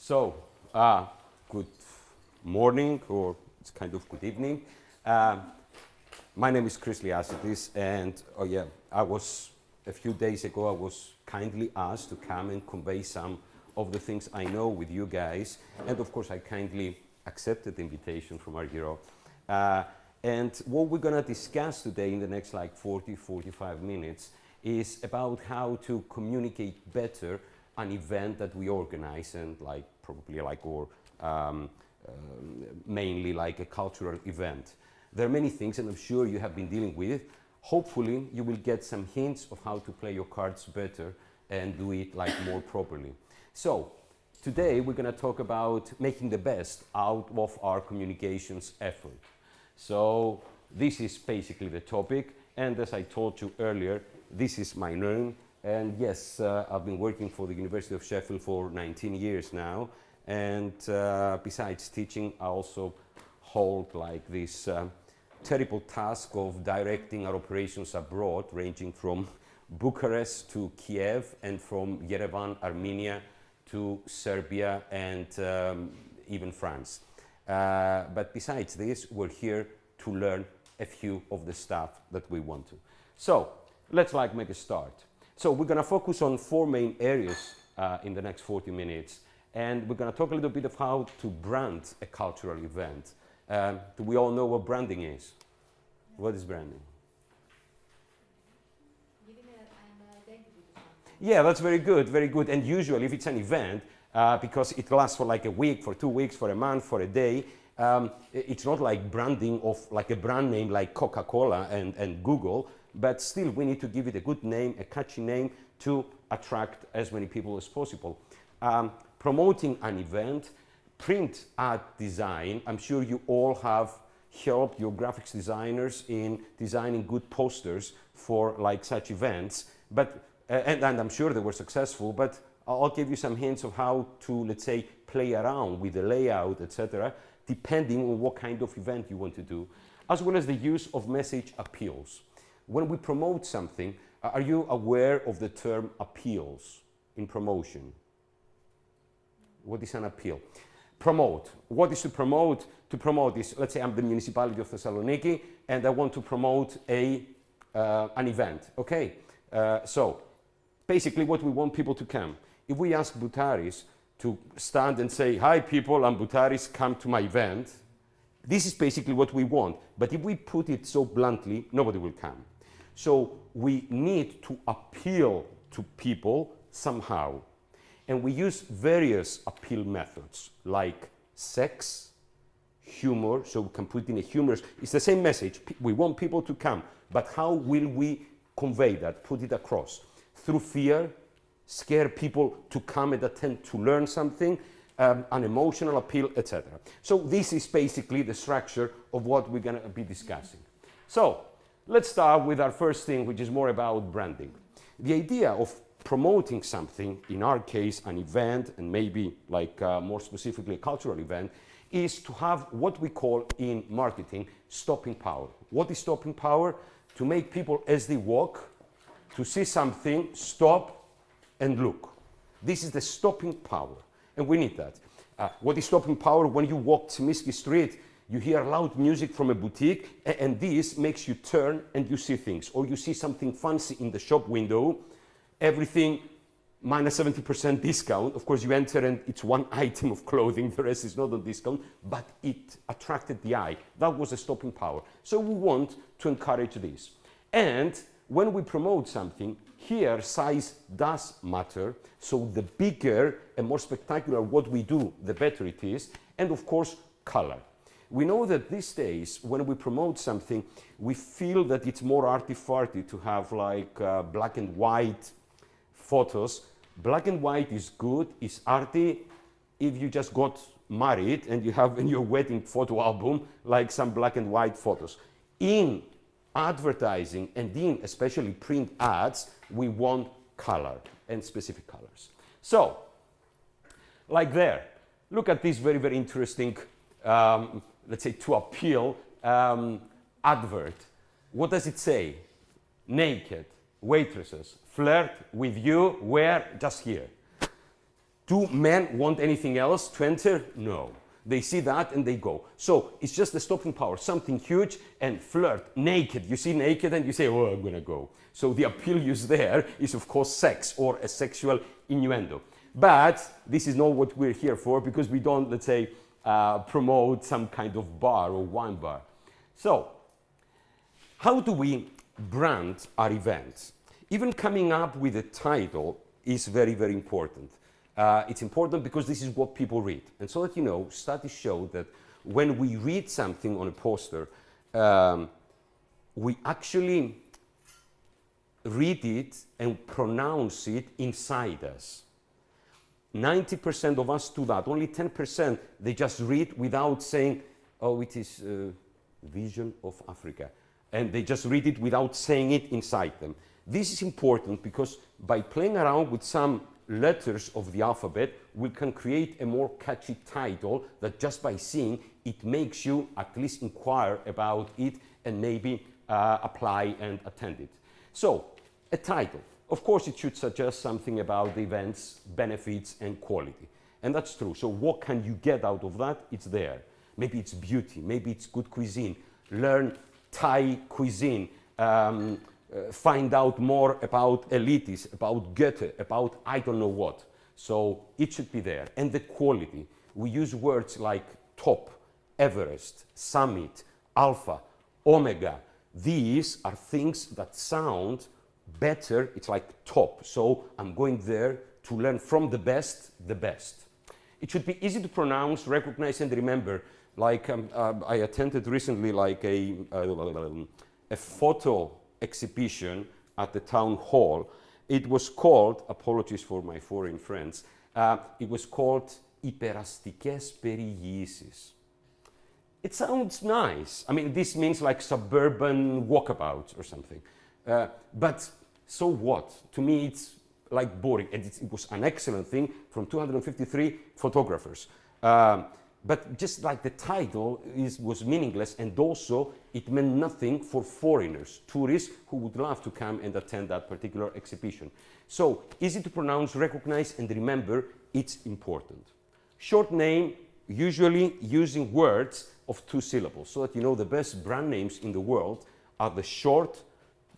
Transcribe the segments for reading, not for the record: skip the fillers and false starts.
So, good morning, or it's kind of good evening. My name is Liassides, and a few days ago, I was kindly asked to come and convey some of the things I know with you guys, and of course, I kindly accepted the invitation from our hero. And what we're going to discuss today in the next 40-45 minutes is about how to communicate better an event that we organize, and mainly like a cultural event. There are many things, and I'm sure you have been dealing with. Hopefully, you will get some hints of how to play your cards better and do it more properly. So, today we're going to talk about making the best out of our communications effort. So, this is basically the topic, and as I told you earlier, this is my name. And yes, I've been working for the University of Sheffield for 19 years now. And besides teaching, I also hold this terrible task of directing our operations abroad, ranging from Bucharest to Kiev, and from Yerevan, Armenia, to Serbia, and even France. But besides this, we're here to learn a few of the stuff that we want to. So let's make a start. So we're going to focus on 4 main areas in the next 40 minutes. And we're going to talk a little bit of how to brand a cultural event. Do we all know what branding is? What is branding? Giving an identity to something. Yeah, that's very good, very good. And usually if it's an event, because it lasts for a week, for 2 weeks, for a month, for a day, it's not like branding of a brand name like Coca-Cola and Google, but still we need to give it a good name, a catchy name, to attract as many people as possible. Promoting an event, print ad design. I'm sure you all have helped your graphics designers in designing good posters for such events. But and I'm sure they were successful. But I'll give you some hints of how to, let's say, play around with the layout, etc., depending on what kind of event you want to do, as well as the use of message appeals. When we promote something, are you aware of the term appeals in promotion? What is an appeal? Promote. What is to promote? To promote is, let's say I'm the municipality of Thessaloniki and I want to promote an event. Okay, so basically what we want people to come. If we ask Butaris to stand and say, "Hi people, I'm Butaris, come to my event," this is basically what we want. But if we put it so bluntly, nobody will come. So we need to appeal to people somehow. And we use various appeal methods, like sex, humor, so we can put in a humorous, it's the same message, we want people to come, but how will we convey that, put it across? Through fear, scare people to come and attend to learn something, an emotional appeal, etc. So this is basically the structure of what we're going to be discussing. So let's start with our first thing, which is more about branding. The idea of promoting something, in our case an event, and maybe more specifically a cultural event, is to have what we call in marketing stopping power. What is stopping power? To make people, as they walk, to see something, stop and look. This is the stopping power, and we need that. What is stopping power? When you walk Tsimiski Street, you hear loud music from a boutique, and this makes you turn and you see things, or you see something fancy in the shop window, everything minus 70% discount. Of course, you enter and it's one item of clothing, the rest is not on discount, but it attracted the eye. That was a stopping power. So we want to encourage this. And when we promote something, here size does matter. So the bigger and more spectacular what we do, the better it is. And of course, color. We know that these days, when we promote something, we feel that it's more arty-farty to have black and white photos. Black and white is good, is arty if you just got married and you have in your wedding photo album some black and white photos. In advertising and in especially print ads, we want color and specific colors. So, there, look at this very, very interesting, let's say to appeal advert. What does it say? Naked waitresses flirt with you where? Just here. Do men want anything else to enter? No. They see that and they go. So it's just the stopping power, something huge, and flirt, naked. You see naked and you say, oh, I'm going to go. So the appeal used there is, of course, sex or a sexual innuendo. But this is not what we're here for, because we don't, let's say, promote some kind of bar or wine bar. So how do we brand our events? Even coming up with a title is very, very important. It's important because this is what people read. And so that you know, studies show that when we read something on a poster, we actually read it and pronounce it inside us. 90% of us do that. Only 10% they just read without saying, oh, it is Vision of Africa. And they just read it without saying it inside them. This is important because by playing around with some letters of the alphabet, we can create a more catchy title that just by seeing it makes you at least inquire about it and maybe apply and attend it. So, a title. Of course, it should suggest something about the events, benefits, and quality. And that's true. So what can you get out of that? It's there. Maybe it's beauty. Maybe it's good cuisine. Learn Thai cuisine. Find out more about elites, about Goethe, about I don't know what. So it should be there. And the quality. We use words like top, Everest, summit, alpha, omega. These are things that sound better. It's like top. So I'm going there to learn from the best, the best. It should be easy to pronounce, recognize, and remember. Like I attended recently like a photo exhibition at the town hall. It was called, apologies for my foreign friends, it was called Υπεραστικές περιηγήσεις. It sounds nice. I mean, this means like suburban walkabout or something. But so what? To me, it's like boring. And it was an excellent thing from 253 photographers. But just like the title was meaningless, and also it meant nothing for foreigners, tourists who would love to come and attend that particular exhibition. So easy to pronounce, recognize, and remember, it's important. Short name, usually using words of 2 syllables, so that you know the best brand names in the world are the short,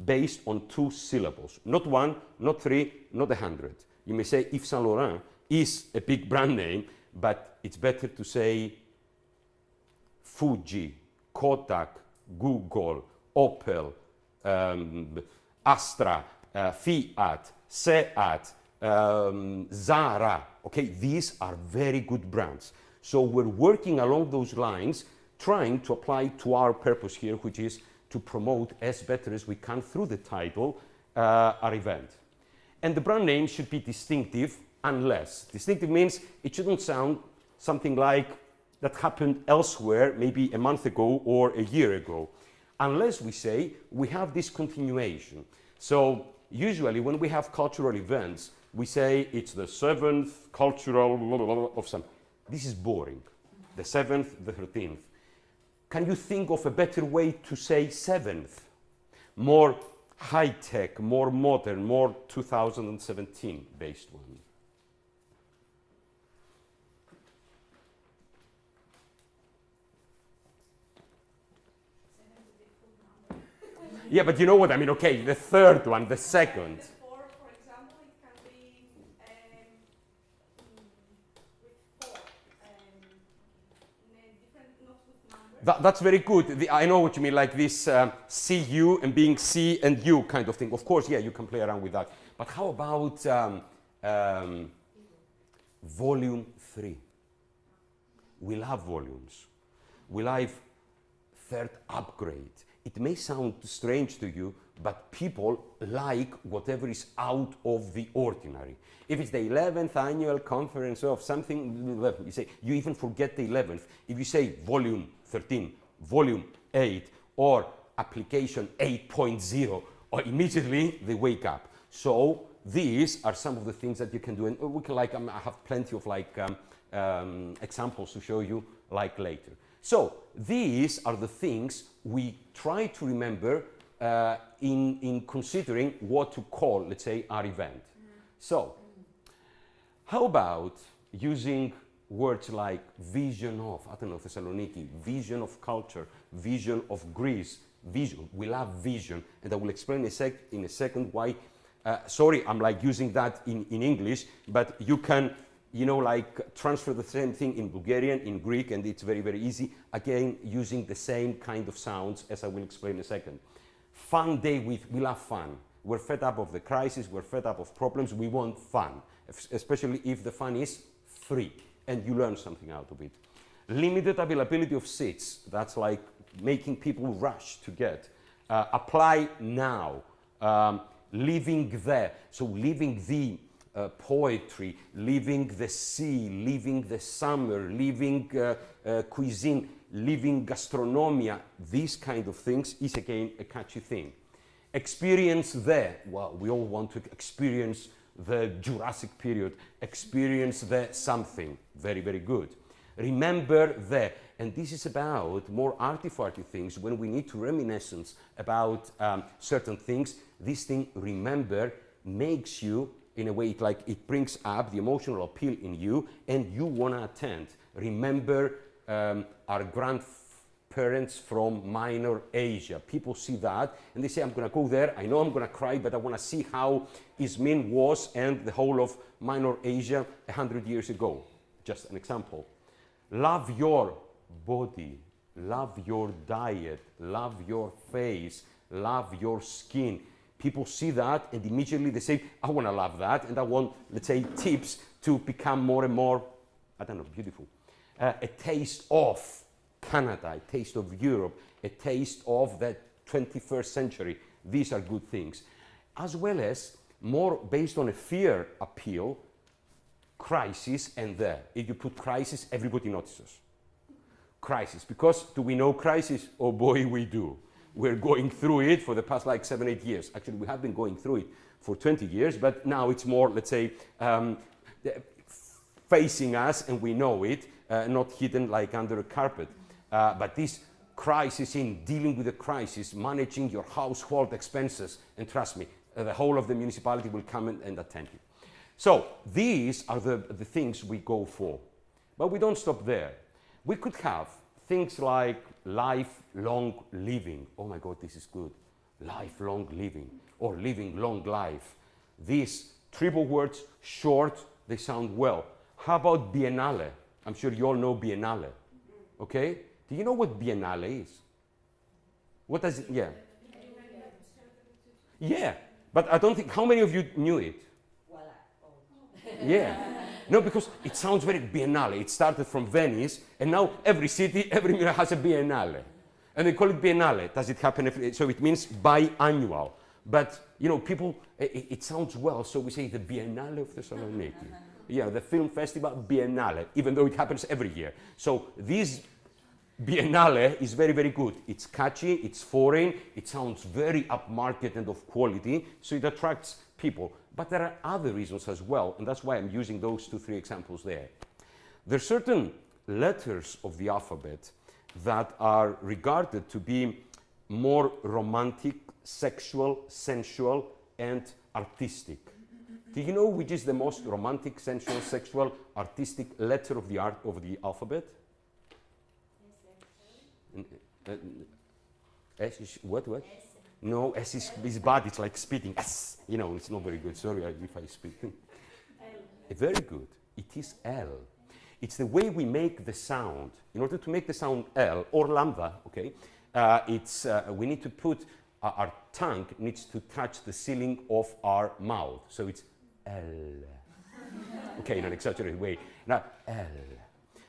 based on 2 syllables. Not 1, not 3, not 100. You may say Yves Saint Laurent is a big brand name, but it's better to say Fuji, Kodak, Google, Opel, Astra, Fiat, Seat, Zara. Okay, these are very good brands. So we're working along those lines, trying to apply to our purpose here, which is to promote as better as we can through the title our event. And the brand name should be distinctive, unless. Distinctive means it shouldn't sound something like that happened elsewhere, maybe a month ago or a year ago. Unless we say we have this continuation. So usually when we have cultural events, we say it's the 7th cultural of some. This is boring. The 7th, the 13th. Can you think of a better way to say 7th? More high-tech, more modern, more 2017 based one. Yeah, but you know what I mean? Okay, the 3rd one, the 2nd. The 4, for example, it can be with 4, different, not with numbers. That's very good. I know what you mean, like this CU and being C and U kind of thing. Of course, yeah, you can play around with that. But how about volume 3? We'll have volumes. We'll have 3rd upgrade. It may sound strange to you, but people like whatever is out of the ordinary. If it's the 11th annual conference of something, you say, you even forget the 11th. If you say volume 13, volume 8, or application 8.0, or immediately they wake up. So these are some of the things that you can do. And we can I have plenty of examples to show you later. So these are the things we try to remember in considering what to call, let's say, our event. So How about using words like vision of, I don't know, Thessaloniki, vision of culture, vision of Greece, vision. We love vision, and I will explain in a second why. Sorry, I'm like using that in English, but you can, you know, like transfer the same thing in Bulgarian, in Greek, and it's very, very easy. Again, using the same kind of sounds, as I will explain in a second. Fun day, we love fun. We're fed up of the crisis, we're fed up of problems, we want fun, especially if the fun is free and you learn something out of it. Limited availability of seats, that's like making people rush to get. Apply now, living there, so living the poetry, living the sea, living the summer, living cuisine, living gastronomia, these kind of things is again a catchy thing. Experience there, well, we all want to experience the Jurassic period, experience the something, very, very good. Remember there, and this is about more arty-farty things, when we need to reminiscence about certain things, this thing, remember, makes you, in a way, like it brings up the emotional appeal in you, and you want to attend. Remember our grandparents from Minor Asia. People see that, and they say, I'm going to go there, I know I'm going to cry, but I want to see how Izmir was and the whole of Minor Asia 100 years ago. Just an example. Love your body, love your diet, love your face, love your skin. People see that and immediately they say, I want to love that, and I want, let's say, tips to become more and more, I don't know, beautiful. A taste of Canada, a taste of Europe, a taste of the 21st century. These are good things. As well as more based on a fear appeal, crisis, and there. If you put crisis, everybody notices. Crisis, because do we know crisis? Oh boy, we do. We're going through it for the past like 7-8 years. Actually, we have been going through it for 20 years, but now it's more, let's say, facing us, and we know it, not hidden like under a carpet. But this crisis, in dealing with the crisis, managing your household expenses, and trust me, the whole of the municipality will come and attend you. So these are the things we go for. But we don't stop there. We could have things like lifelong living. Oh my God, this is good. Lifelong living, or living long life. These triple words, short, they sound well. How about biennale? I'm sure you all know biennale. Okay? Do you know what biennale is? What does it, yeah. Yeah, but I don't think, how many of you knew it? Yeah. No, because it sounds very biennale. It started from Venice, and now every city, every mirror has a biennale. And they call it biennale. Does it happen every, so it means biannual. But, you know, people, it sounds well, so we say the Biennale of Thessaloniki. Yeah, the film festival biennale, even though it happens every year. So this biennale is very, very good. It's catchy, it's foreign, it sounds very upmarket and of quality, so it attracts people. But there are other reasons as well, and that's why I'm using those 2-3 examples there. There are certain letters of the alphabet that are regarded to be more romantic, sexual, sensual, and artistic. Do you know which is the most romantic, sensual, sexual, artistic letter of the alphabet? S is what? S. No, S is bad. It's like spitting. S. You know, it's not very good. Sorry if I speak. L. Very good. It is L. It's the way we make the sound. In order to make the sound L or lambda, okay, we need to put our tongue needs to touch the ceiling of our mouth. So it's L. Okay, in an exaggerated way. Now L.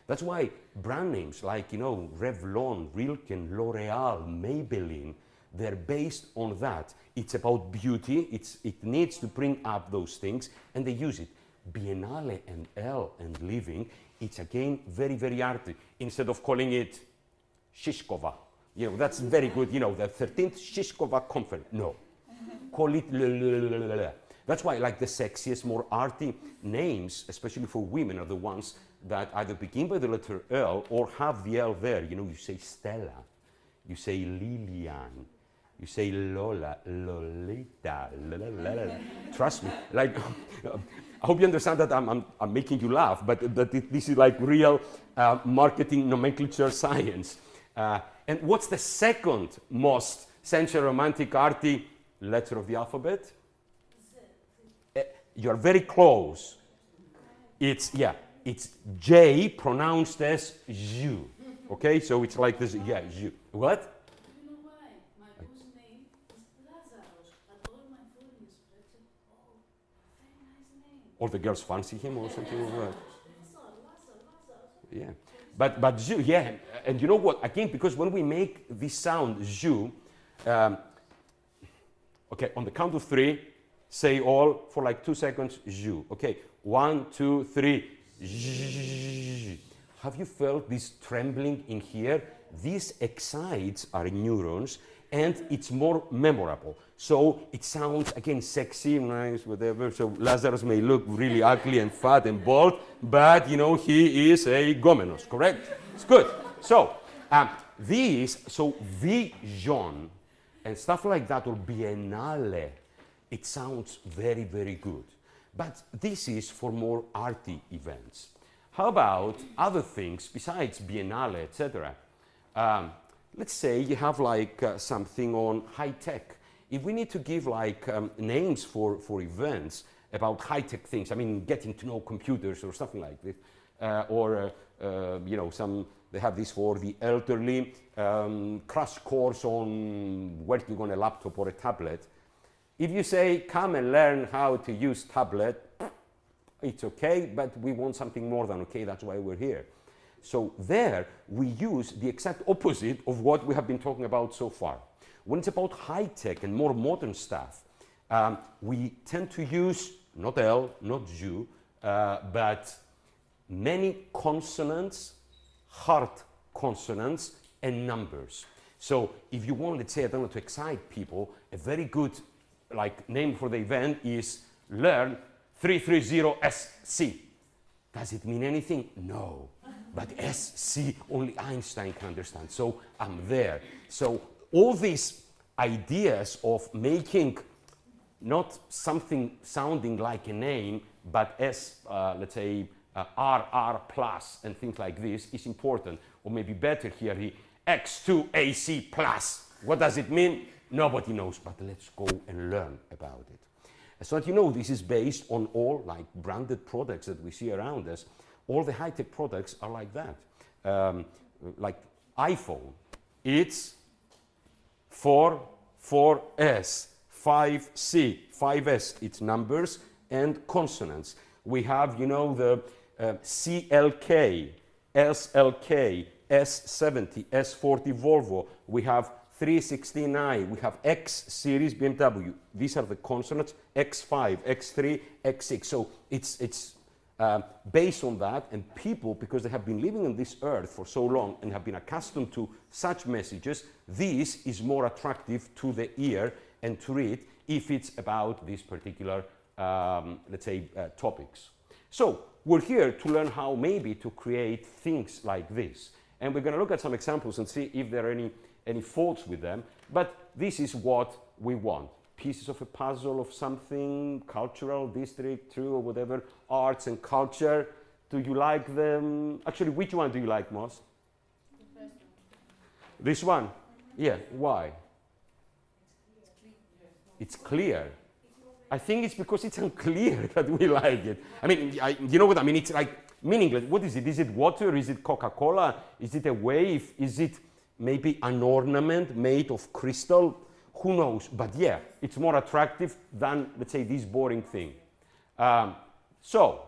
That's why brand names like, you know, Revlon, Rilke, L'Oreal, Maybelline, they're based on that. It's about beauty. It needs to bring up those things, and they use it. Biennale and L and living, it's again very, very arty. Instead of calling it Shishkova, you know, that's very good, you know, the 13th Shishkova conference. No, call it le. That's why, like, the sexiest, more arty names, especially for women, are the ones that either begin by the letter L or have the L there. You know, you say Stella, you say Lilian, you say Lola, Lolita, la. Trust me, like, I hope you understand that I'm making you laugh, but this is like real marketing nomenclature science. And what's the second most sensual romantic arty letter of the alphabet? You're very close. It's J pronounced as Ju. Okay, so it's like this, yeah, Ju. What? You know why? My boss name is Lazarus, but all my foreigners said, oh, very nice name. Or the girls fancy him or something like that. Lazarus. Yeah, but Ju, yeah, and you know what? Again, because when we make this sound Ju, okay, on the count of 3, say all for like 2 seconds Ju. Okay, 1, 2, 3. Zzz. Have you felt this trembling in here? These excites our neurons, and it's more memorable. So it sounds, again, sexy, nice, whatever. So Lazarus may look really ugly and fat and bald, but, you know, he is a gomenos, correct? It's good. So vision and stuff like that, or biennale, it sounds very, very good. But this is for more arty events. How about other things besides biennale, etc.? Let's say you have like something on high tech. If we need to give like names for events about high tech things, I mean, getting to know computers or something like this, you know, they have this for the elderly, crash course on working on a laptop or a tablet. If you say, come and learn how to use tablet, it's okay, but we want something more than okay, that's why we're here. So there, we use the exact opposite of what we have been talking about so far. When it's about high-tech and more modern stuff, we tend to use, not L, not Ju, but many consonants, hard consonants, and numbers. So if you want, let's say, I don't know, to excite people, a very good like name for the event is Learn 330SC. Does it mean anything? No. But SC, only Einstein can understand. So I'm there. So all these ideas of making not something sounding like a name, but as, let's say, RR plus and things like this is important. Or maybe better here, the X2AC plus. What does it mean? Nobody knows, but let's go and learn about it. So that you know, this is based on all like branded products that we see around us. All the high-tech products are like that. Like iPhone, it's 4S, 5C, 5S, it's numbers and consonants. We have, you know, the CLK, SLK, S70, S40 Volvo. We have 369, we have X series BMW. These are the consonants, X5, X3, X6. So it's based on that, and people, because they have been living on this earth for so long and have been accustomed to such messages, this is more attractive to the ear and to read if it's about these particular, let's say, topics. So we're here to learn how maybe to create things like this. And we're going to look at some examples and see if there are any faults with them, but this is what we want. Pieces of a puzzle of something, cultural, district, true, or whatever, arts and culture. Do you like them? Actually, which one do you like most? The first one. This one? Yeah, why? It's clear. I think it's because it's unclear that we like it. I mean, you know what I mean? It's like meaningless. What is it? Is it water? Is it Coca-Cola? Is it a wave? Is it maybe an ornament made of crystal? Who knows? But yeah, it's more attractive than, let's say, this boring thing. So,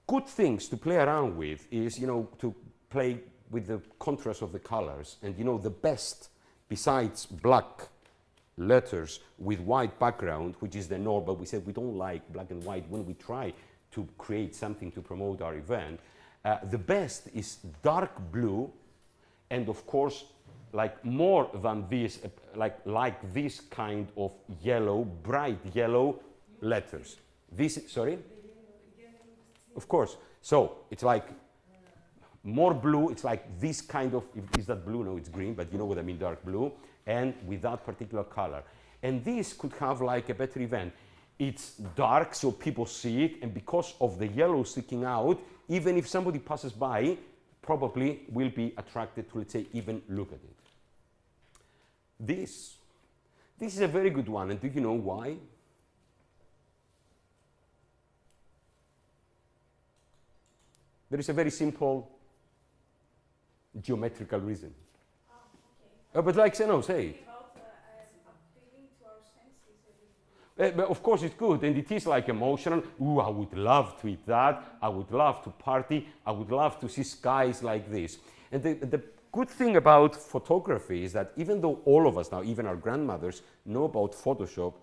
good things to play around with is, you know, to play with the contrast of the colors. And, you know, the best, besides black letters with white background, which is the norm, but we said we don't like black and white when we try to create something to promote our event. The best is dark blue, and of course, like more than this, like this kind of yellow, bright yellow letters. This, sorry? Of course. So it's like more blue. It's like this kind of, is that blue? No, it's green, but you know what I mean, dark blue, and with that particular color. And this could have like a better event. it's dark so people see it, and because of the yellow sticking out, even if somebody passes by, probably will be attracted to, let's say, even look at it. This is a very good one, and do you know why? There is a very simple geometrical reason. But like, no, say it. About appealing to our senses a little bit. But of course it's good, and it is like emotional. Ooh, I would love to eat that. I would love to party. I would love to see skies like this. And the good thing about photography is that even though all of us now, even our grandmothers, know about Photoshop,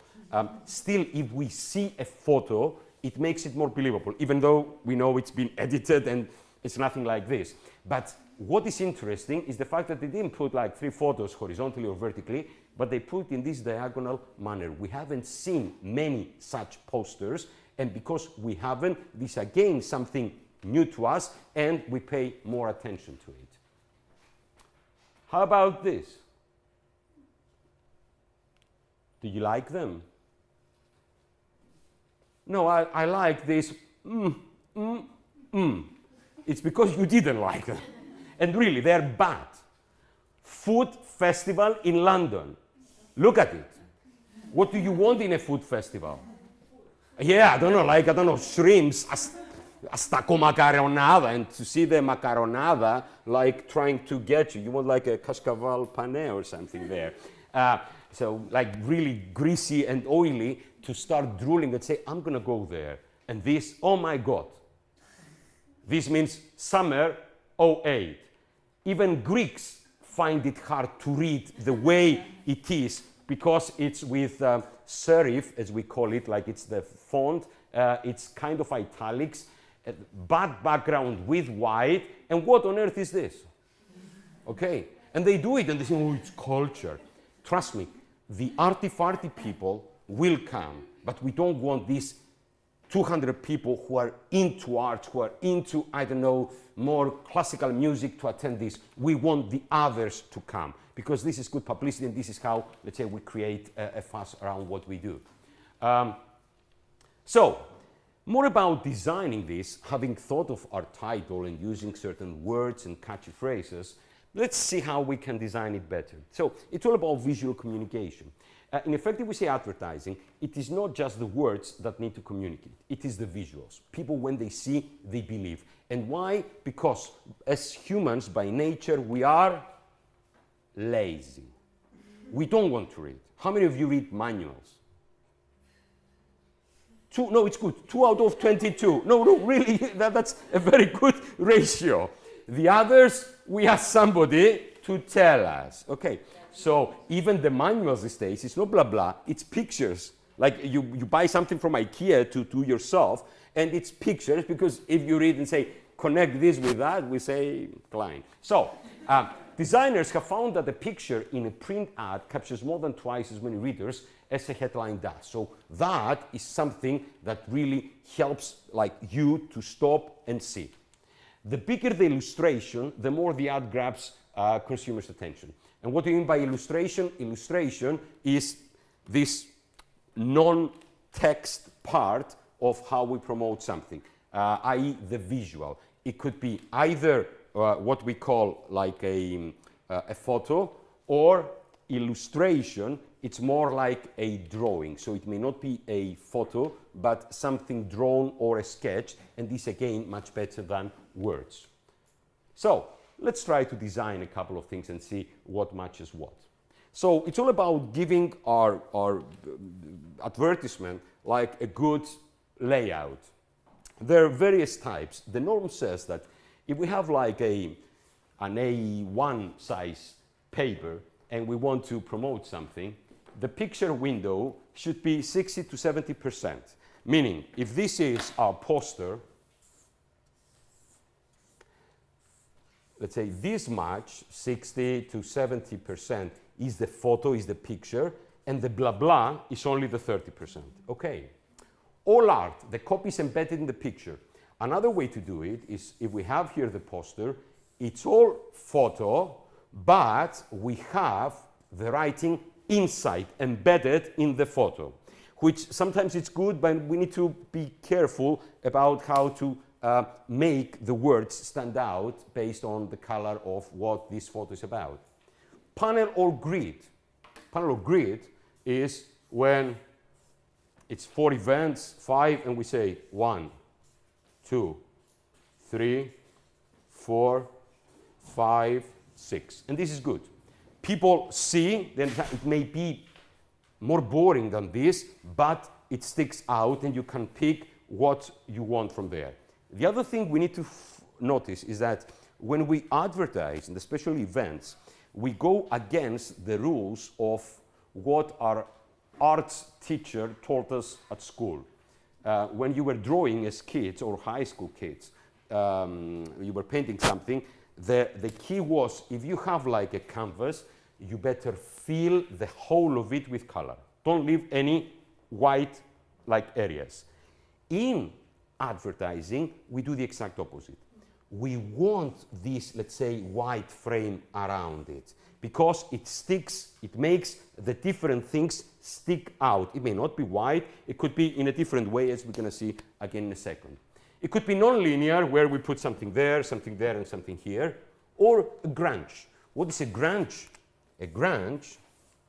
still if we see a photo, it makes it more believable, even though we know it's been edited and it's nothing like this. But what is interesting is the fact that they didn't put like 3 photos horizontally or vertically, but they put in this diagonal manner. We haven't seen many such posters, and because we haven't, this again something new to us, and we pay more attention to it. How about this? Do you like them? No, I like this. It's because you didn't like them. And really, they're bad. Food festival in London. Look at it. What do you want in a food festival? Yeah, I don't know, shrimps, astaco macaronada, and to see the macaronada, like trying to get you. You want like a cascaval pane or something there. So like really greasy and oily to start drooling and say, I'm gonna go there. And this, oh my God. This means summer 08. Even Greeks find it hard to read the way it is because it's with serif, as we call it, like it's the font. It's kind of italics, bad background with white. And what on earth is this? Okay. And they do it and they say, oh, it's culture. Trust me, the arty-farty people will come, but we don't want these 200 people who are into art, who are into, I don't know, more classical music to attend this. We want the others to come because this is good publicity and this is how, let's say, we create a fuss around what we do. So, more about designing this, having thought of our title and using certain words and catchy phrases, let's see how we can design it better. So, it's all about visual communication. In effect, if we say advertising, it is not just the words that need to communicate. It is the visuals. People, when they see, they believe. And why? Because as humans, by nature, we are lazy. We don't want to read. How many of you read manuals? No, it's good. 2 out of 22. No, really, that's a very good ratio. The others, we ask somebody to tell us. Okay. So even the manuals these days, it's not blah blah, it's pictures. Like you buy something from IKEA to do yourself, and it's pictures, because if you read and say, connect this with that, we say, Klein. So designers have found that a picture in a print ad captures more than twice as many readers as a headline does. So that is something that really helps like you to stop and see. The bigger the illustration, the more the ad grabs consumers' attention. And what do you mean by illustration? Illustration is this non-text part of how we promote something, i.e. the visual. It could be either what we call like a photo, or illustration. It's more like a drawing. So it may not be a photo, but something drawn or a sketch. And this again, much better than words. So let's try to design a couple of things and see what matches what. So it's all about giving our advertisement like a good layout. There are various types. The norm says that if we have like an A1 size paper and we want to promote something, the picture window should be 60 to 70%. Meaning, if this is our poster, let's say this much, 60 to 70%, is the photo, is the picture, and the blah blah is only the 30%. Okay. All art, the copy is embedded in the picture. Another way to do it is, if we have here the poster, it's all photo, but we have the writing inside, embedded in the photo. which sometimes it's good, but we need to be careful about how to make the words stand out based on the color of what this photo is about. Panel or grid. Panel or grid is when it's 4 events, 5, and we say 1, 2, 3, 4, 5, 6. And this is good. People see, then it may be more boring than this, but it sticks out and you can pick what you want from there. The other thing we need to notice is that when we advertise in the special events, we go against the rules of what our arts teacher taught us at school. When you were drawing as kids or high school kids, you were painting something, the key was if you have like a canvas, you better fill the whole of it with color. Don't leave any white like areas. In advertising, we do the exact opposite. We want this, let's say, white frame around it because it sticks, it makes the different things stick out. It may not be white, it could be in a different way, as we're going to see again in a second. It could be non-linear, where we put something there, and something here, or a grunge. What is a grunge? A grunge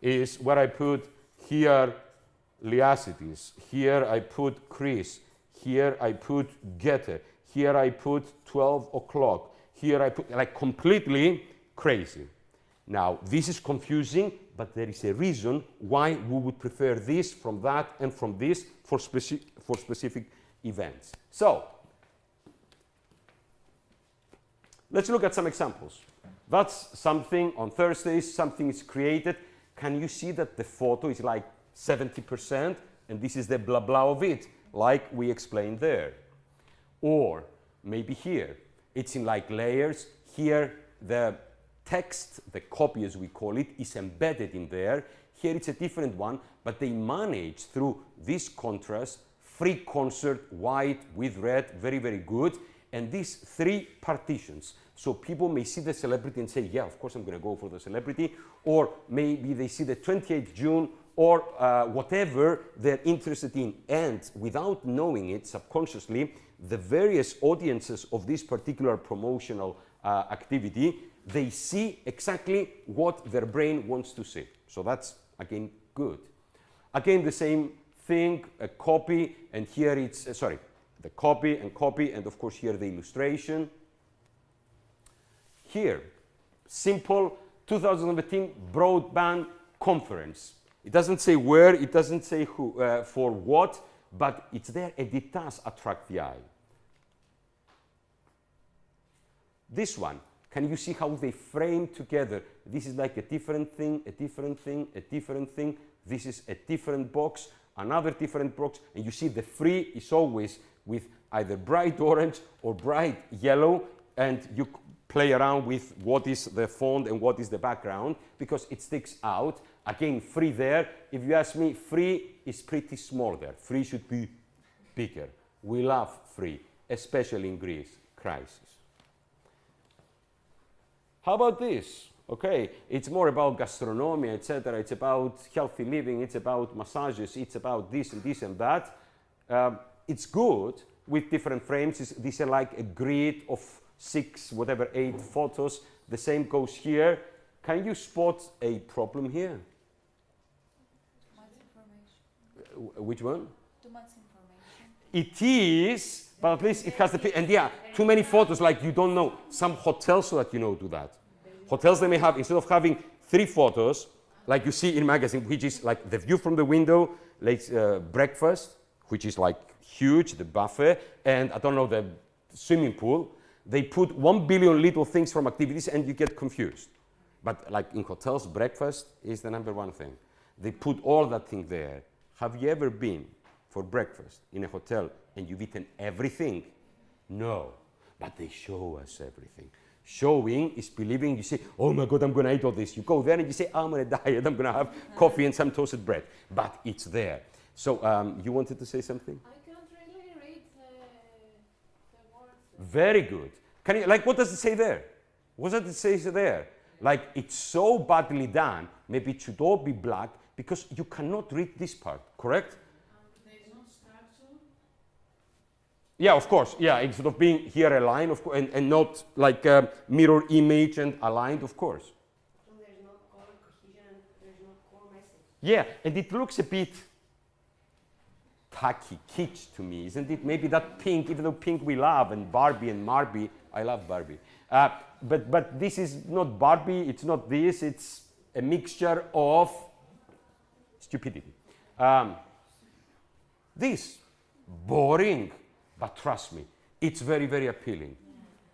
is where I put here Liassides, here I put Chris, here I put Goethe, here I put 12 o'clock, here I put, like, completely crazy. Now, this is confusing, but there is a reason why we would prefer this from that and from this for specific events. So, let's look at some examples. That's something on Thursdays, something is created. Can you see that the photo is like 70%, and this is the blah blah of it, like we explained there? Or maybe here, it's in like layers. Here, the text, the copy as we call it, is embedded in there. Here it's a different one, but they manage through this contrast, free concert, white with red, very, very good. And these 3 partitions. So people may see the celebrity and say, yeah, of course I'm going to go for the celebrity. Or maybe they see the 28th June or whatever they're interested in. And without knowing it subconsciously, the various audiences of this particular promotional activity, they see exactly what their brain wants to see. So that's, again, good. Again, the same thing, a copy, and here it's, the copy, and of course here the illustration. Here, simple 2017 broadband conference. It doesn't say where, it doesn't say who, for what, but it's there and it does attract the eye. This one, can you see how they frame together? This is like a different thing, a different thing, a different thing. This is a different box, another different box, and you see the free is always with either bright orange or bright yellow, and you play around with what is the font and what is the background because it sticks out. Again, free there. If you ask me, free is pretty small there. Free should be bigger. We love free, especially in Greece, crisis. How about this? Okay, it's more about gastronomy, etc. It's about healthy living. It's about massages. It's about this and that. It's good with different frames. These are like a grid of 6, whatever, 8 photos. The same goes here. Can you spot a problem here? Too much information. Which one? Too much information. It is, but at least it has the, and yeah, too many photos, like you don't know. Some hotels, so that you know, do that. Hotels, they may have, instead of having 3 photos, like you see in magazine, which is like the view from the window, like breakfast, which is like huge, the buffet, and I don't know, the swimming pool. They put 1 billion little things from activities and you get confused. But like in hotels, breakfast is the #1 thing. They put all that thing there. Have you ever been for breakfast in a hotel and you've eaten everything? No, but they show us everything. Showing is believing. You say, oh my God, I'm going to eat all this. You go there and you say, I'm on a diet, I'm going to have coffee and some toasted bread. But it's there. So you wanted to say something? I can't really read the words. Very good. Can you, like, what does it say there? What does it say there? Like, it's so badly done, maybe it should all be black because you cannot read this part, correct? Yeah, of course. Yeah, instead of being here a line, of course, and not like a mirror image and aligned, of course. So there's no color cohesion, there's no core message. Yeah, and it looks a bit tacky, kitsch to me, isn't it? Maybe that pink, even though pink we love, and Barbie and Marby, I love Barbie. But this is not Barbie, it's not this, it's a mixture of stupidity. This, boring, but trust me, it's very, very appealing.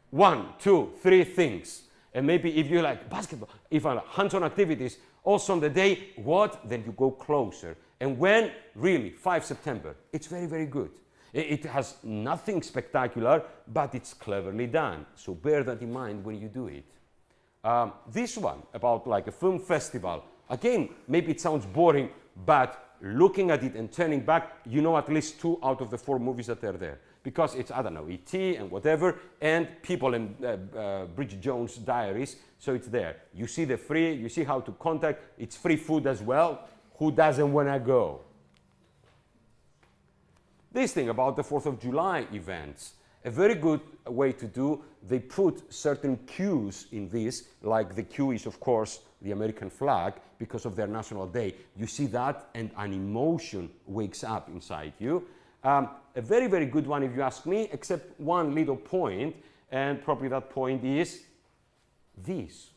1, 2, 3 things. And maybe if you like basketball, if I like hands-on activities, also on the day, what? Then you go closer. And when? Really, 5 September. It's very, very good. It has nothing spectacular, but it's cleverly done. So bear that in mind when you do it. This one, about like a film festival. Again, maybe it sounds boring, but looking at it and turning back, you know at least 2 out of the 4 movies that are there. Because it's, I don't know, E.T. and whatever, and People in Bridget Jones' Diaries, so it's there. You see the free, you see how to contact, it's free food as well. Who doesn't want to go? This thing about the 4th of July events, a very good way to do, they put certain cues in this, like the cue is, of course, the American flag, because of their national day. You see that, and an emotion wakes up inside you. A very, very good one, if you ask me, except one little point, and probably that point is this.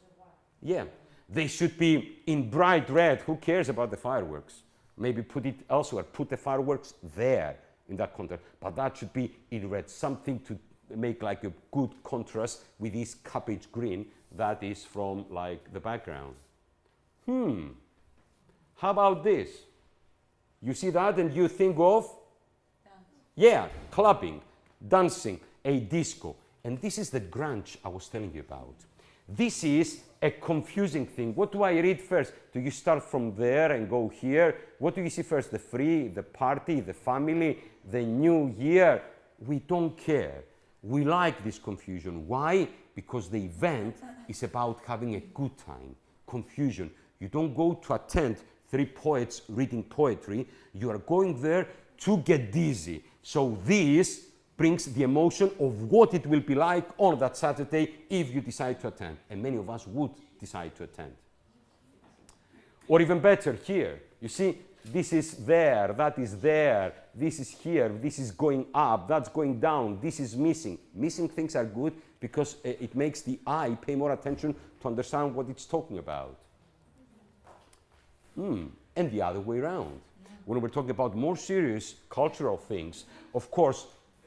Yeah, they should be in bright red. Who cares about the fireworks? Maybe put it elsewhere. Put the fireworks there in that context. But that should be in red, something to make like a good contrast with this cabbage green that is from like the background. How about this? You see that and you think of? Yeah, clubbing, dancing, a disco. And this is the grunge I was telling you about. This is a confusing thing. What do I read first? Do you start from there and go here? What do you see first? The free, the party, the family, the new year? We don't care. We like this confusion. Why? Because the event is about having a good time. Confusion. You don't go to attend 3 poets reading poetry. You are going there to get dizzy. So this brings the emotion of what it will be like on that Saturday if you decide to attend. And many of us would decide to attend. Or even better, here. You see, this is there, that is there, this is here, this is going up, that's going down, this is missing. Missing things are good because it makes the eye pay more attention to understand what it's talking about. And the other way around. When we're talking about more serious cultural things, of course,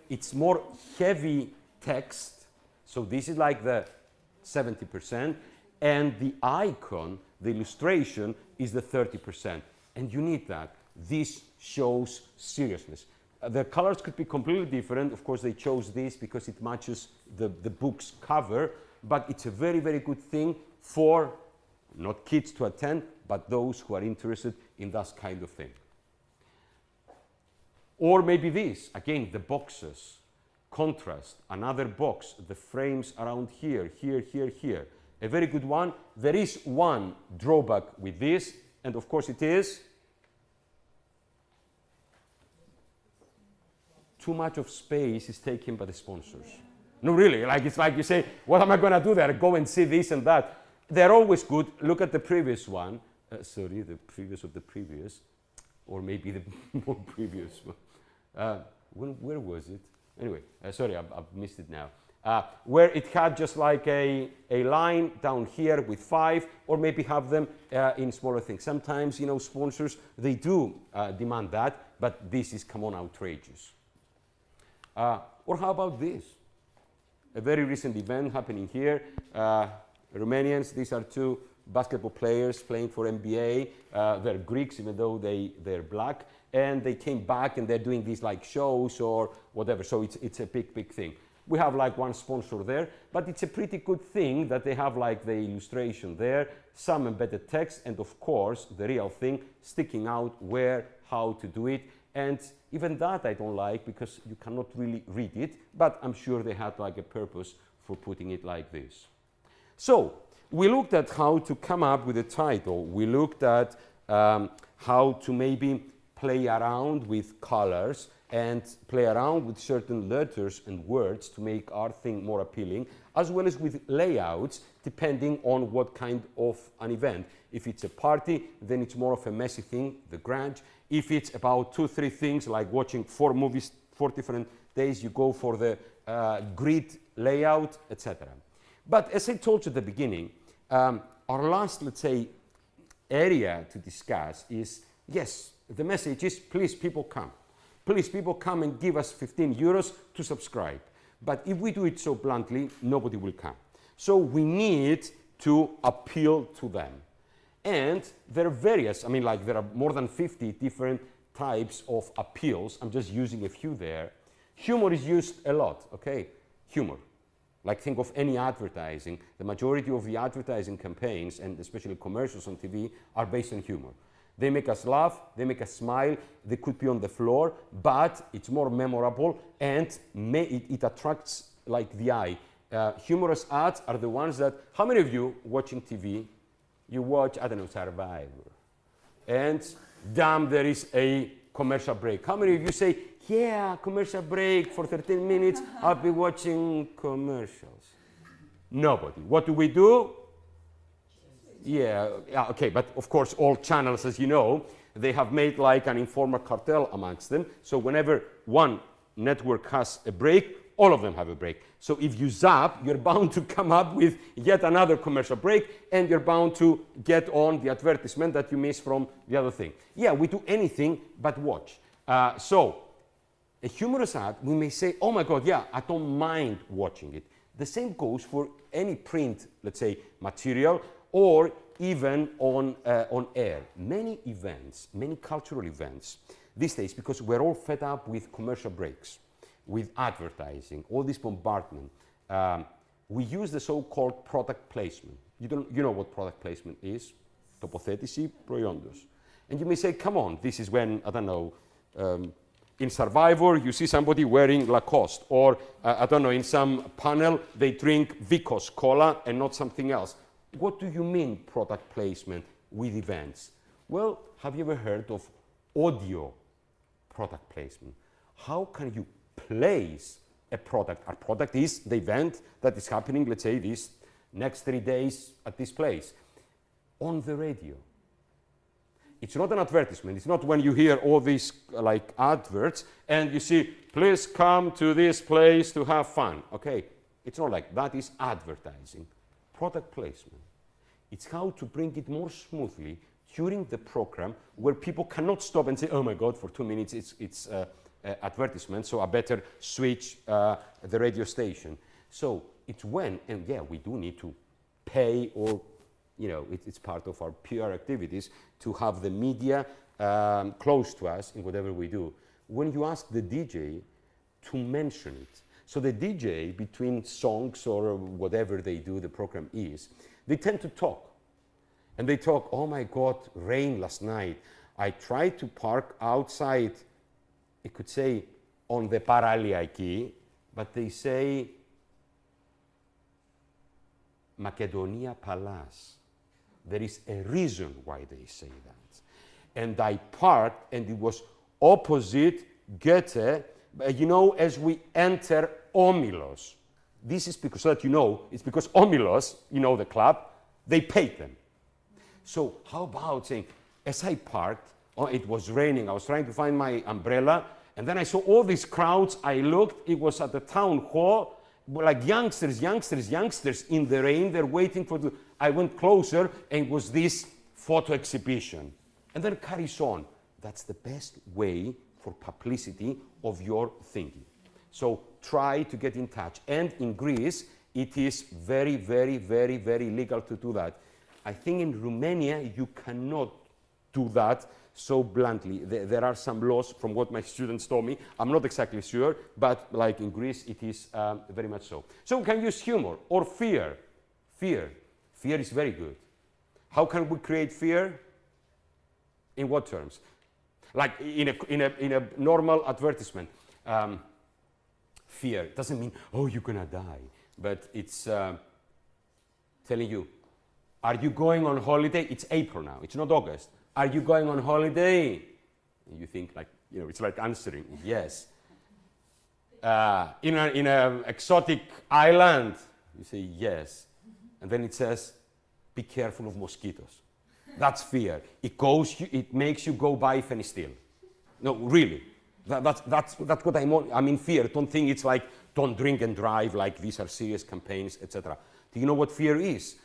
it's more heavy text. So this is like the 70%. And the icon, the illustration, is the 30%. And you need that. This shows seriousness. The colors could be completely different. Of course, they chose this because it matches the book's cover. But it's a very, very good thing for not kids to attend, but those who are interested in that kind of thing. Or maybe this, again, the boxes, contrast, another box, the frames around here, here, here, here. A very good one. There is one drawback with this, and of course it is too much of space is taken by the sponsors. No, really, like it's like you say, what am I going to do there? Go and see this and that. They're always good. Look at the previous one. Sorry, the previous of the previous, or maybe the more previous one. Where was it? Anyway, sorry, I've missed it now. Where it had just like a line down here with 5, or maybe have them in smaller things. Sometimes, you know, sponsors, they do demand that, but this is, come on, outrageous. Or how about this? A very recent event happening here. Romanians, these are 2 basketball players playing for NBA. They're Greeks, even though they're black. And they came back and they're doing these like shows or whatever. So it's a big, big thing. We have like one sponsor there, but it's a pretty good thing that they have like the illustration there, some embedded text, and of course the real thing sticking out where, how to do it. And even that I don't like because you cannot really read it, but I'm sure they had like a purpose for putting it like this. So we looked at how to come up with a title. We looked at how to maybe play around with colors and play around with certain letters and words to make our thing more appealing, as well as with layouts depending on what kind of an event. If it's a party, then it's more of a messy thing, the grunge. If it's about 2-3 things, like watching 4 movies 4 different days, you go for the grid layout, etc. But as I told you at the beginning, our last, let's say, area to discuss is, yes, the message is, please people come. Please people come and give us 15 euros to subscribe. But if we do it so bluntly, nobody will come. So we need to appeal to them. And there are various, I mean, like there are more than 50 different types of appeals. I'm just using a few there. Humor is used a lot, okay? Humor. Like think of any advertising. The majority of the advertising campaigns, and especially commercials on TV, are based on humor. They make us laugh, they make us smile, they could be on the floor, but it's more memorable and it attracts like the eye. Humorous ads are the ones that, how many of you watching TV, you watch, I don't know, Survivor, and damn, there is a commercial break. How many of you say, yeah, commercial break for 13 minutes, I'll be watching commercials? Nobody. What do? Yeah, okay, but of course all channels, as you know, they have made like an informal cartel amongst them. So whenever one network has a break, all of them have a break. So if you zap, you're bound to come up with yet another commercial break, and you're bound to get on the advertisement that you missed from the other thing. Yeah, we do anything but watch. So a humorous ad, we may say, oh my God, yeah, I don't mind watching it. The same goes for any print, let's say, material, or even on air. Many events, many cultural events these days, because we're all fed up with commercial breaks, with advertising, all this bombardment, we use the so-called product placement. You know what product placement is? Τοποθέτηση προϊόντος. And you may say, come on, this is when, I don't know, in Survivor, you see somebody wearing Lacoste, or I don't know, in some panel, they drink Vicos cola and not something else. What do you mean product placement with events? Well, have you ever heard of audio product placement? How can you place a product? Our product is the event that is happening, let's say, these next 3 days at this place, on the radio. It's not an advertisement. It's not when you hear all these like adverts and you see, please come to this place to have fun. Okay, it's not like that. Is advertising. Product placement. It's how to bring it more smoothly during the program where people cannot stop and say, oh my God, for 2 minutes it's advertisement, so I better switch the radio station. So it's when, and yeah, we do need to pay, or you know, it's part of our PR activities to have the media close to us in whatever we do. When you ask the DJ to mention it, so the DJ between songs or whatever they do, the program is, they tend to talk. And they talk, oh my God, rain last night. I tried to park outside, it could say on the Paraliaki, but they say Macedonia Palace. There is a reason why they say that. And I parked, and it was opposite Goethe, you know, as we enter Omilos. This is because, so that you know, it's because Omilos, you know, the club, they paid them. So how about saying, as I parked, oh, it was raining, I was trying to find my umbrella, and then I saw all these crowds, I looked, it was at the town hall, like youngsters in the rain, they're waiting for the, I went closer, and it was this photo exhibition. And then it carries on. That's the best way for publicity of your thinking. So try to get in touch. And in Greece, it is very, very, very, very legal to do that. I think in Romania, you cannot do that so bluntly. There are some laws from what my students told me. I'm not exactly sure, but like in Greece, it is very much so. So we can use humor or fear. Fear. Fear is very good. How can we create fear? In what terms? Like in a normal advertisement. Fear doesn't mean, oh, you're gonna die. But it's telling you, are you going on holiday? It's April now, it's not August. Are you going on holiday? And you think like, you know, it's like answering yes. In an exotic island, you say yes. And then it says, be careful of mosquitoes. That's fear. It makes you go buy Fenistil. No, really. That's what I mean fear. Don't think it's like, don't drink and drive, like these are serious campaigns, etc. Do you know what fear is?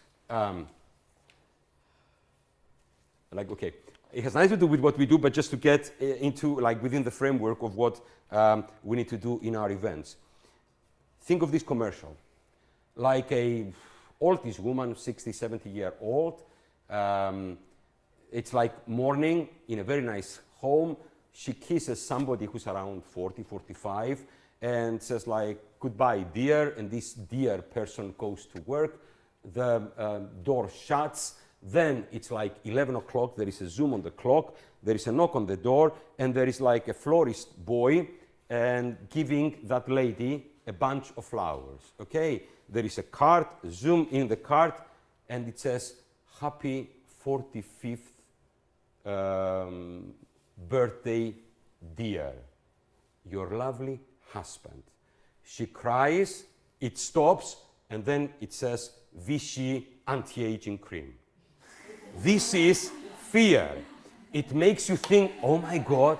Like, okay, it has nothing to do with what we do, but just to get into, like, within the framework of what we need to do in our events. Think of this commercial. Like a oldish woman, 60, 70-year-old. It's like morning in a very nice home. She kisses somebody who's around 40, 45, and says like, goodbye, dear, and this dear person goes to work. The door shuts. Then it's like 11 o'clock, there is a zoom on the clock, there is a knock on the door, and there is like a florist boy and giving that lady a bunch of flowers, okay? There is a card, zoom in the card, and it says, happy 45th birthday, dear, your lovely husband. She cries, it stops, and then it says, Vichy anti-aging cream. This is fear. It makes you think, oh my God,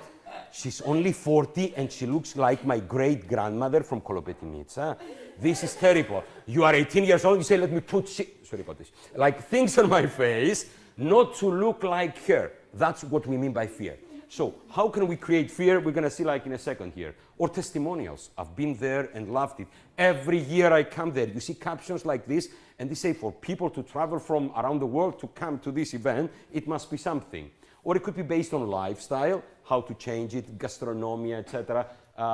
she's only 40 and she looks like my great-grandmother from Kolopetinitsa. This is terrible. You are 18 years old, you say, let me put sorry about this. Like things on my face, not to look like her. That's what we mean by fear. So how can we create fear? We're going to see like in a second here. Or testimonials. I've been there and loved it. Every year I come there. You see captions like this, and they say for people to travel from around the world to come to this event, it must be something. Or it could be based on lifestyle, how to change it, gastronomia, etc.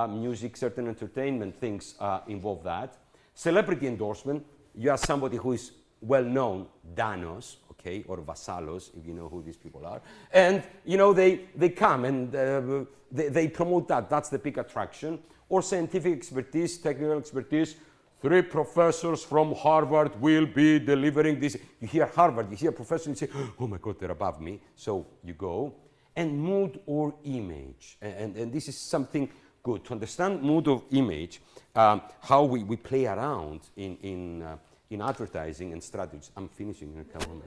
Music, certain entertainment things involve that. Celebrity endorsement. You are somebody who is well known, Danos, okay, or Vassalos, if you know who these people are. And, you know, they come and they promote that. That's the big attraction. Or scientific expertise, technical expertise. 3 professors from Harvard will be delivering this. You hear Harvard, you hear a professor, and you say, oh my God, they're above me. So you go. And mood or image. And this is something good. To understand mood or image, how we play around in advertising and strategies. I'm finishing in a couple of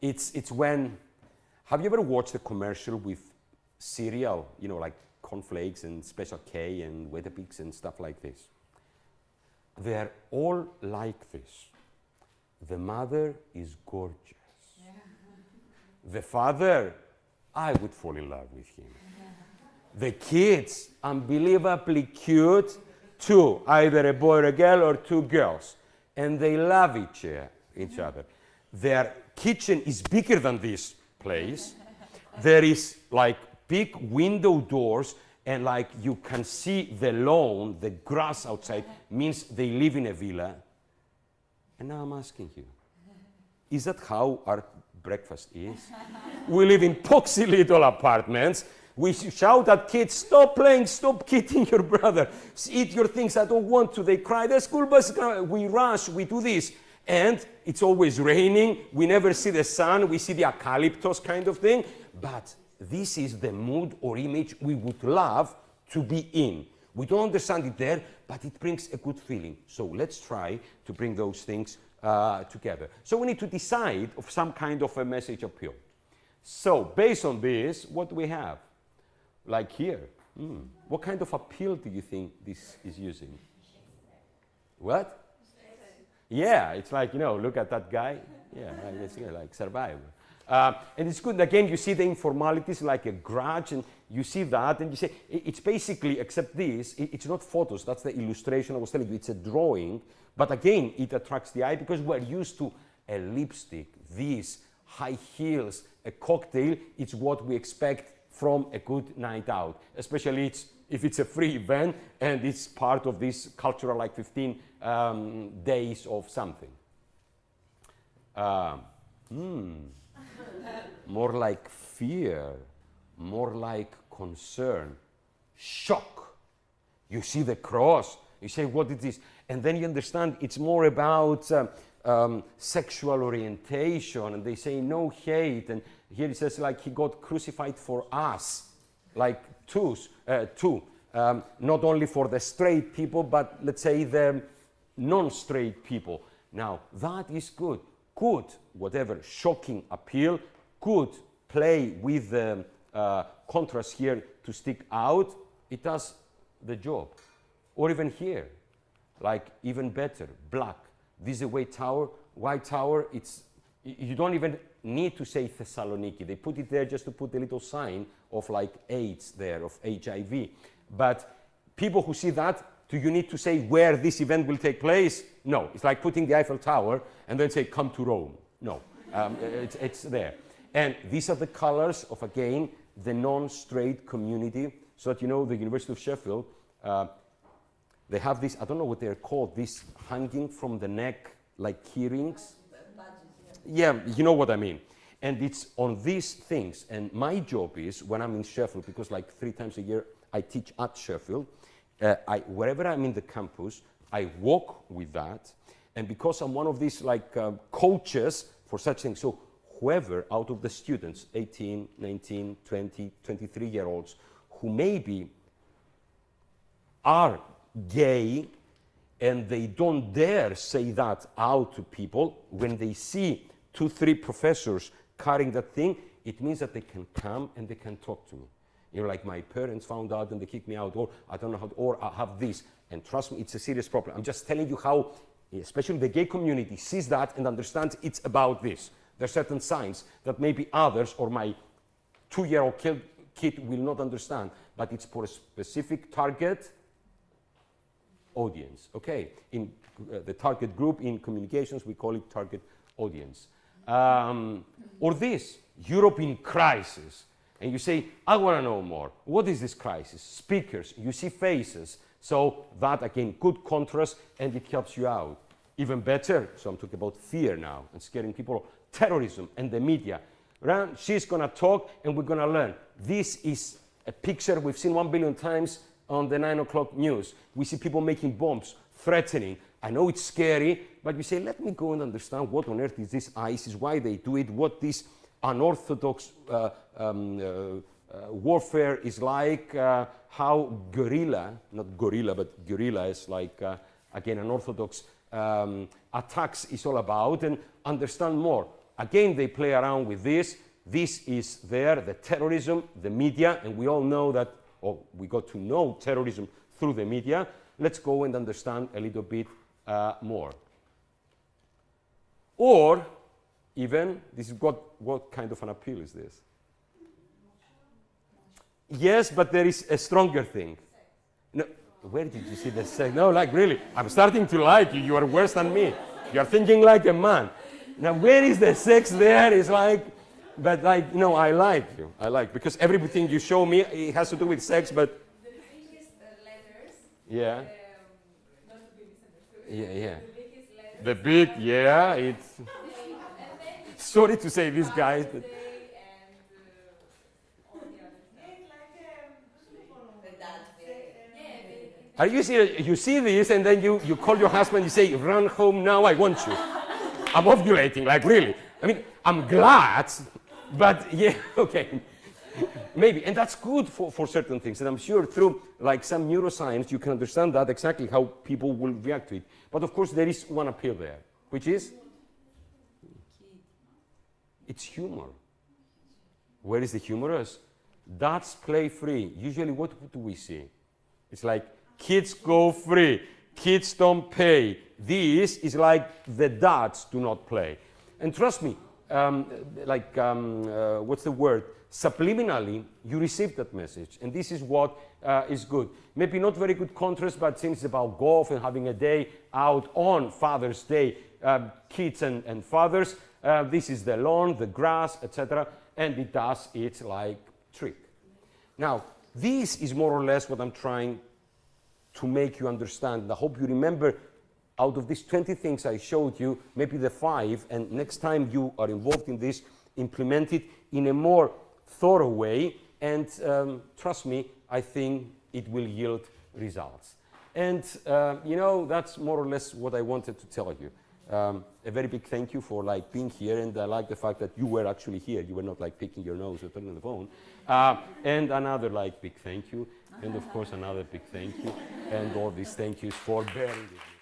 minutes. It's when, have you ever watched a commercial with cereal, you know, like cornflakes and Special K and Weetabix and stuff like this? They're all like this. The mother is gorgeous. Yeah. The father, I would fall in love with him. The kids, unbelievably cute, 2, either a boy or a girl or 2 girls. And they love each other. Their kitchen is bigger than this place. There is like big window doors, and like you can see the lawn, the grass outside, means they live in a villa. And now I'm asking you, is that how our breakfast is? We live in poxy little apartments. We shout at kids, stop playing, stop kidding your brother. Eat your things, I don't want to. They cry, the school bus is coming. We rush, we do this. And it's always raining. We never see the sun. We see the eucalyptus kind of thing. But this is the mood or image we would love to be in. We don't understand it there, but it brings a good feeling. So let's try to bring those things together. So we need to decide of some kind of a message appeal. So based on this, what do we have? Like here, what kind of appeal do you think this is using? What? Yeah, it's like, you know, look at that guy. Yeah, it's like Survivor. And it's good, again, you see the informalities like a grudge, and you see that, and you say, it's basically, except this, it's not photos, that's the illustration I was telling you, it's a drawing, but again, it attracts the eye because we're used to a lipstick, this, high heels, a cocktail, it's what we expect from a good night out, especially if it's a free event and it's part of this cultural, like 15 days of something. More like fear, more like concern, shock. You see the cross, you say, what is this? And then you understand it's more about sexual orientation, and they say no hate, and here it says like he got crucified for us, like two, not only for the straight people, but let's say the non-straight people. Now that is good, whatever shocking appeal, could play with the contrast here to stick out, it does the job. Or even here, like even better, black. This is a white tower, it's, you don't even need to say Thessaloniki. They put it there just to put a little sign of like AIDS there, of HIV. But people who see that, do you need to say where this event will take place? No, it's like putting the Eiffel Tower and then say, come to Rome. No, it's there. And these are the colors of, again, the non-straight community. So that you know, the University of Sheffield, they have this, I don't know what they're called, this hanging from the neck, like key rings. Yeah, you know what I mean. And it's on these things. And my job is, when I'm in Sheffield, because like 3 times a year I teach at Sheffield, wherever I'm in the campus, I walk with that. And because I'm one of these like coaches for such things, so whoever out of the students, 18, 19, 20, 23-year-olds, who maybe are gay and they don't dare say that out to people, when they see 2, 3 professors carrying that thing, it means that they can come and they can talk to me. You know, like my parents found out and they kicked me out, or I don't know how, or I have this. And trust me, it's a serious problem. I'm just telling you how, especially the gay community, sees that and understands it's about this. There are certain signs that maybe others or my 2-year-old kid will not understand, but it's for a specific target audience. Okay, in the target group in communications, we call it target audience. Or this, Europe in crisis. And you say, I want to know more. What is this crisis? Speakers, you see faces. So that, again, good contrast, and it helps you out. Even better, so I'm talking about fear now and scaring people, terrorism and the media. Right? She's going to talk and we're going to learn. This is a picture we've seen 1 billion times on the 9 o'clock news. We see people making bombs, threatening. I know it's scary, but we say, let me go and understand what on earth is this ISIS, why they do it, what this unorthodox warfare is like, how guerrilla, not gorilla, but guerrilla is like, again, unorthodox attacks is all about, and understand more. Again, they play around with this. This is there, the terrorism, the media, and we all know that, or we got to know terrorism through the media. Let's go and understand a little bit more. Or even, this is what kind of an appeal is this? Yes, but there is a stronger thing. No, where did you see the sex? No, like really, I'm starting to like you. You are worse than me. You are thinking like a man. Now, where is the sex there? It's like, but like, no, I like you. I like, because everything you show me, it has to do with sex, but. The biggest letters. Yeah. Not to be misunderstood. Yeah. The biggest letters. The big, yeah, it's. Sorry to say this, guys. But are you serious? You see this and then you call your husband, you say, run home now, I want you. I'm ovulating, like really. I mean, I'm glad, but yeah, okay. Maybe, and that's good for certain things. And I'm sure through like some neuroscience, you can understand that exactly how people will react to it. But of course, there is one appeal there, which is? It's humor. Where is the humorous? Dads play free. Usually, what do we see? It's like, kids go free, kids don't pay. This is like the dads do not play. And trust me, what's the word? Subliminally, you receive that message. And this is what is good. Maybe not very good contrast, but since it's about golf and having a day out on Father's Day, kids and fathers, this is the lawn, the grass, etc. And it does its like trick. Now, this is more or less what I'm trying to make you understand. I hope you remember out of these 20 things I showed you, maybe the 5, and next time you are involved in this, implement it in a more thorough way, and trust me, I think it will yield results. And you know, that's more or less what I wanted to tell you. A very big thank you for like being here, and I like the fact that you were actually here. You were not like picking your nose or turning the phone. And another like big thank you, and of course another big thank you, and all these thank yous for bearing with me.